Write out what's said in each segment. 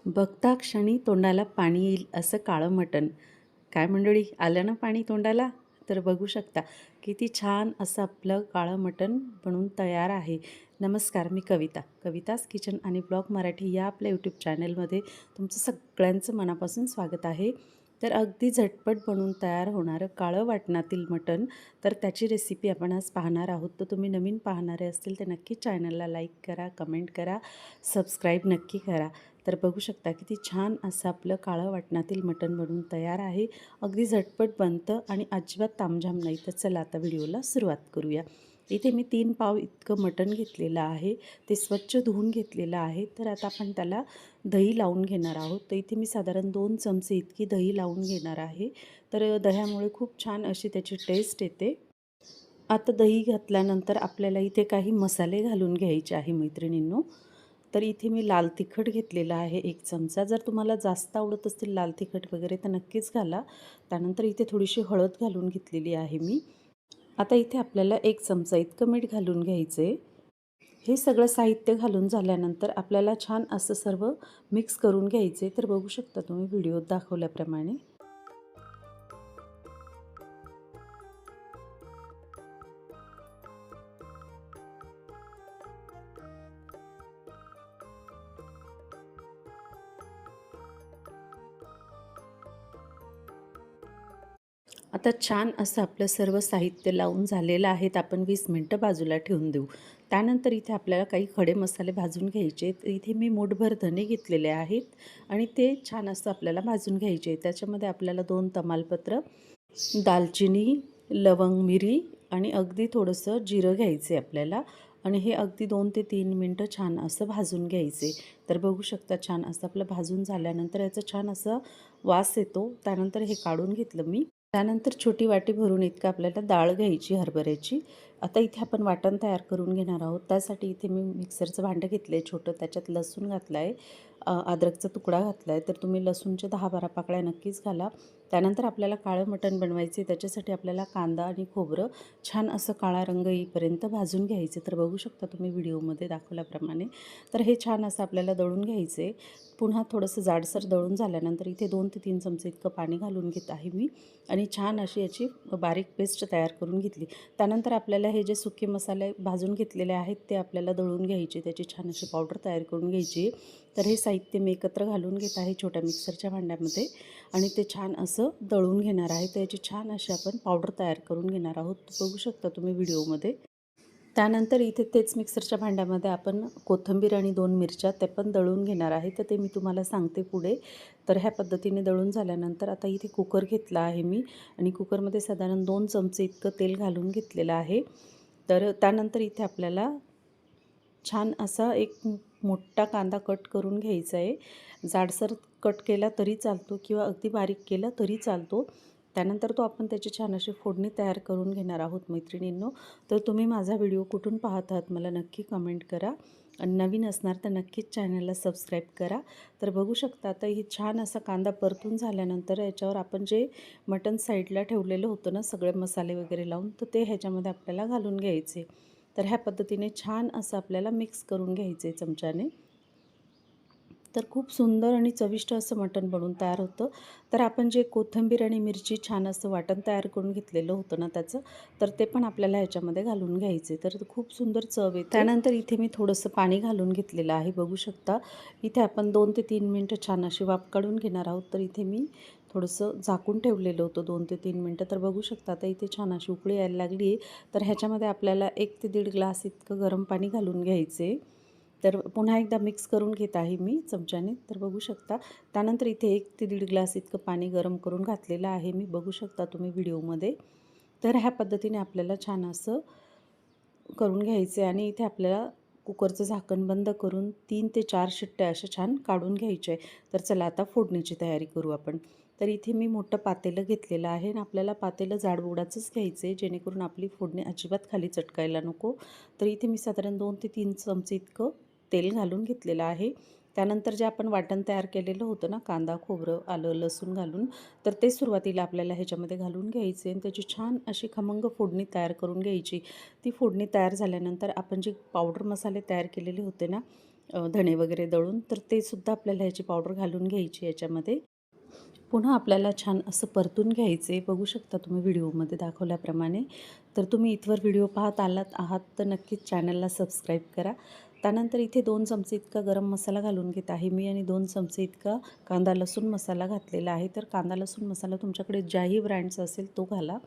बघता क्षणी तोंडाला पाणी येईल असं काळं मटण. काय मंडळी, आलं ना पाणी तोंडाला? तर बघू शकता किती छान असं आपलं काळं मटण बनून तयार आहे. नमस्कार, मी कविता, कविताज किचन आणि ब्लॉग मराठी या आपल्या यूट्यूब चॅनलमध्ये तुमचं सगळ्यांचं मनापासून स्वागत आहे. तर अगदी झटपट बनून तयार होणारं काळं वाटणातील मटण, तर त्याची रेसिपी आपण आज पाहणार आहोत. तर तुम्ही नवीन पाहणारे असतील तर नक्की चॅनलला लाईक करा, कमेंट करा, सबस्क्राईब नक्की करा. तर बघू शकता किती छान असं आपलं काळं वाटणातील मटण बनून तयार आहे. अगदी झटपट बनतं आणि अजिबात तामझाम नाही. तर चला आता व्हिडिओला सुरुवात करूया. इथे मी 3 पाव इतकं मटण घेतलेलं आहे. ते स्वच्छ धुवून घेतलेलं आहे. तर आता आपण त्याला दही लावून घेणार आहोत. तर इथे मी साधारण 2 चमचे इतकी दही लावून घेणार आहे. तर दह्यामुळे खूप छान अशी त्याची टेस्ट येते. आता दही घातल्यानंतर आपल्याला इथे काही मसाले घालून घ्यायचे आहे मैत्रिणींनो. तर इथे मी लाल तिखट घेतलेला आहे 1 चमचा. जर तुम्हाला जास्त आवडत असतील लाल तिखट वगैरे तर नक्कीच घाला. त्यानंतर इथे थोडीशी हळद घालून घेतलेली आहे मी. आता इथे आपल्याला 1 चमचा इतकं मीठ घालून घ्यायचं आहे. हे सगळं साहित्य घालून झाल्यानंतर आपल्याला छान असं सर्व मिक्स करून घ्यायचे. तर बघू शकता तुम्ही व्हिडिओत दाखवल्याप्रमाणे. आता छान असं आपलं सर्व साहित्य लावून झालेलं आहे. तर आपण 20 मिनटं बाजूला ठेवून देऊ. त्यानंतर इथे आपल्याला काही खडे मसाले भाजून घ्यायचे. तर इथे मी मूठभर धने घेतलेले आहेत आणि ते छान असं आपल्याला भाजून घ्यायचे. त्याच्यामध्ये आपल्याला 2 तमालपत्र, दालचिनी, लवंग, मिरी आणि अगदी थोडंसं जिरं घ्यायचं आहे आपल्याला आणि हे अगदी 2 ते 3 मिनटं छान असं भाजून घ्यायचे. तर बघू शकता छान असं आपलं भाजून झाल्यानंतर याचा छान असा वास येतो. त्यानंतर हे काढून घेतलं मी. त्यानंतर छोटी वाटी भरून इतकं आपल्याला डाळ घ्यायची हरभऱ्याची. आता इथे आपण वाटण तयार करून घेणार आहोत. त्यासाठी इथे मी मिक्सरचं भांडं घेतलं आहे छोटं. त्याच्यात लसूण घातला आहे, अद्रकचा तुकडा घातला आहे. तर तुम्ही लसूणच्या 10-12 पाकळ्या नक्कीच घाला. त्यानंतर आपल्याला काळं मटण बनवायचे. त्याच्यासाठी आपल्याला कांदा आणि खोबरं छान असं काळा रंग येईपर्यंत भाजून घ्यायचे. तर बघू शकता तुम्ही व्हिडिओमध्ये दाखवल्याप्रमाणे. तर हे छान असं आपल्याला दळून घ्यायचे. पुन्हा थोडंसं जाडसर दळून झाल्यानंतर इथे 2 ते 3 चमचे इतकं पाणी घालून घेत आहे मी आणि छान अशी याची बारीक पेस्ट तयार करून घेतली. त्यानंतर आपल्याला हे जे सुके मसाले भाजून घेतलेले आहेत ते आपल्याला दळून घ्यायचे. त्याची छान अशी पावडर तयार करून घ्यायची. तर हे साहित्य मी एकत्र घालून घेत आहे छोट्या मिक्सरच्या भांड्यामध्ये आणि ते छान असं दळून घेणार आहे. तर याची छान अशी आपण पावडर तयार करून घेणार आहोत. बघू शकता तुम्ही व्हिडिओमध्ये. त्यानंतर इथे तेच मिक्सरच्या भांड्यामध्ये आपण कोथिंबीर आणि 2 मिरच्या ते पण दळून घेणार आहे. तर ते मी तुम्हाला सांगते पुढे. तर ह्या पद्धतीने दळून झाल्यानंतर आता इथे कुकर घेतला आहे मी आणि कुकरमध्ये साधारण 2 चमचे इतकं तेल घालून घेतलेलं आहे. तर त्यानंतर इथे आपल्याला छान असा एक मोठा कांदा कट करून घ्यायचा आहे. जाडसर कट केला तरी चालतो किंवा अगदी बारीक केला तरी चालतो. त्यानंतर तो आपण त्याची छान अशी फोडणी तयार करून घेणार आहोत मैत्रिणींनो. तर तुम्ही माझा व्हिडिओ कुठून पाहत आहात मला नक्की कमेंट करा आणि नवीन असणार तर नक्कीच चॅनलला सबस्क्राईब करा. तर बघू शकता आता ही छान असा कांदा परतून झाल्यानंतर याच्यावर आपण जे मटण साईडला ठेवलेलं होतं ना सगळे मसाले वगैरे लावून, तर ते ह्याच्यामध्ये आपल्याला घालून घ्यायचे. तर ह्या पद्धतीने छान असं आपल्याला मिक्स करून घ्यायचे चमच्याने. तर खूप सुंदर आणि चविष्ट असं मटण बनून तयार होतं. तर आपण जे कोथिंबीर आणि मिरची छान असं वाटण तयार करून घेतलेलं होतं ना त्याचं, तर ते पण आपल्याला ह्याच्यामध्ये घालून घ्यायचे. तर खूप सुंदर चव येते. त्यानंतर इथे मी थोडंसं पाणी घालून घेतलेलं आहे. बघू शकता इथे आपण 2 ते 3 मिनटं छान अशी वाफ काढून घेणार आहोत. तर इथे मी थोडंसं झाकून ठेवलेलं होतं 2 ते 3 मिनटं. तर बघू शकता आता इथे छान अशी उकळी यायला लागली आहे. तर ह्याच्यामध्ये आपल्याला 1 ते 1.5 ग्लास इतकं गरम पाणी घालून घ्यायचे. तर पुन्हा एकदा मिक्स करून घेत आहे मी चमच्याने. तर बघू शकता त्यानंतर इथे 1 ते 1.5 ग्लास इतकं पाणी गरम करून घातलेलं आहे मी. बघू शकता तुम्ही व्हिडिओमध्ये. तर ह्या पद्धतीने आपल्याला छान असं करून घ्यायचं आहे आणि इथे आपल्याला कुकरचं झाकण बंद करून 3 ते 4 शिट्ट्या अशा छान काढून घ्यायच्या आहे. तर चला आता फोडणीची तयारी करू आपण. तर इथे मी मोठं पातेलं घेतलेलं आहे आणि आपल्याला पातेलं जाडबुडाचंच घ्यायचं आहे जेणेकरून आपली फोडणी अजिबात खाली चटकायला नको. तर इथे मी साधारण 2 ते 3 चमचे इतकं तेल घालून घेतलेलं आहे. त्यानंतर जे आपण वाटण तयार केलेलं होतं ना कांदा, खोबरं, आलं, लसूण घालून, तर ते सुरुवातीला आपल्याला ह्याच्यामध्ये घालून घ्यायचे आणि त्याची छान अशी खमंग फोडणी तयार करून घ्यायची. ती फोडणी तयार झाल्यानंतर आपण जे पावडर मसाले तयार केलेले होते ना, धणे वगैरे दळून, तर ते सुद्धा आपल्याला ह्याची पावडर घालून घ्यायची याच्यामध्ये. पुन्हा आपल्याला छान असं परतून घ्यायचे. बघू शकता तुम्ही व्हिडिओमध्ये दाखवल्याप्रमाणे. तर तुम्ही इथवर व्हिडिओ पाहत आहात तर नक्कीच चॅनलला सबस्क्राईब करा. त्यानंतर इथे 2 चमचे इतका गरम मसाला घालून घेत आहे मी आणि 2 चमचे इतका कांदा लसूण मसाला घातलेला आहे. तर कांदा लसूण मसाला तुमच्याकडे ज्याही ब्रँडचा असेल तो घाला.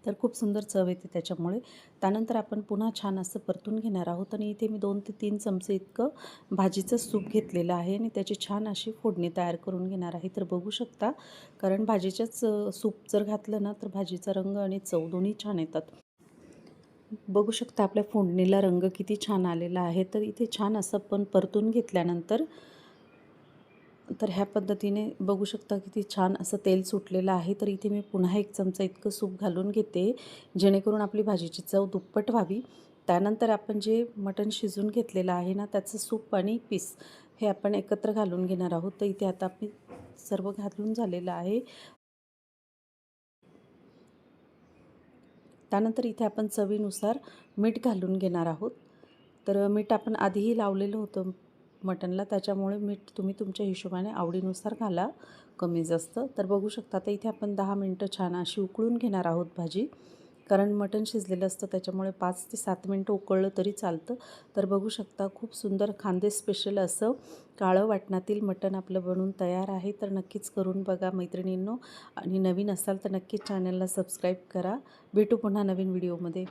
तर खूप सुंदर चव येते त्याच्यामुळे. त्यानंतर आपण पुन्हा छान असं परतून घेणार आहोत आणि इथे मी 2 ते 3 चमचे इतकं भाजीचं सूप घेतलेलं आहे आणि त्याची छान अशी फोडणी तयार करून घेणार आहे. तर बघू शकता, कारण भाजीच्याच सूप जर घातलं ना तर भाजीचा रंग आणि चव दोन्ही छान येतात. बघू शकता आपल्या फोडणीला रंग किती छान आलेला आहे. तर इथे छान असं पण परतून घेतल्यानंतर तर ह्या पद्धतीने बघू शकता किती छान असं तेल सुटलेलं आहे. तर इथे मी पुन्हा 1 चमचा इतकं सूप घालून घेते, जेणेकरून आपली भाजीची चव दुप्पट व्हावी. त्यानंतर आपण जे मटण शिजवून घेतलेलं आहे ना, त्याचं सूप आणि पीस हे आपण एकत्र घालून घेणार आहोत. तर इथे आता मी सर्व घालून झालेलं आहे. त्यानंतर इथे आपण चवीनुसार मीठ घालून घेणार आहोत. तर मीठ आपण आधीही लावलेलं होतं मटणला, त्याच्यामुळे मीठ तुम्ही तुमच्या हिशोबाने आवडीनुसार घाला, कमी जास्त. तर बघू शकता आता इथे आपण 10 मिनटं छान अशी उकळून घेणार आहोत भाजी. कारण मटण शिजलेलं असतं त्याच्यामुळे 5 ते 7 मिनटं उकळलं तरी चालतं. तर बघू शकता खूप सुंदर खानदेश स्पेशल असं काळं वाटणातील मटण आपलं बनून तयार आहे. तर नक्कीच करून बघा मैत्रिणींनो, आणि नवीन असाल तर नक्कीच चॅनलला सबस्क्राईब करा. भेटू पुन्हा नवीन व्हिडिओमध्ये.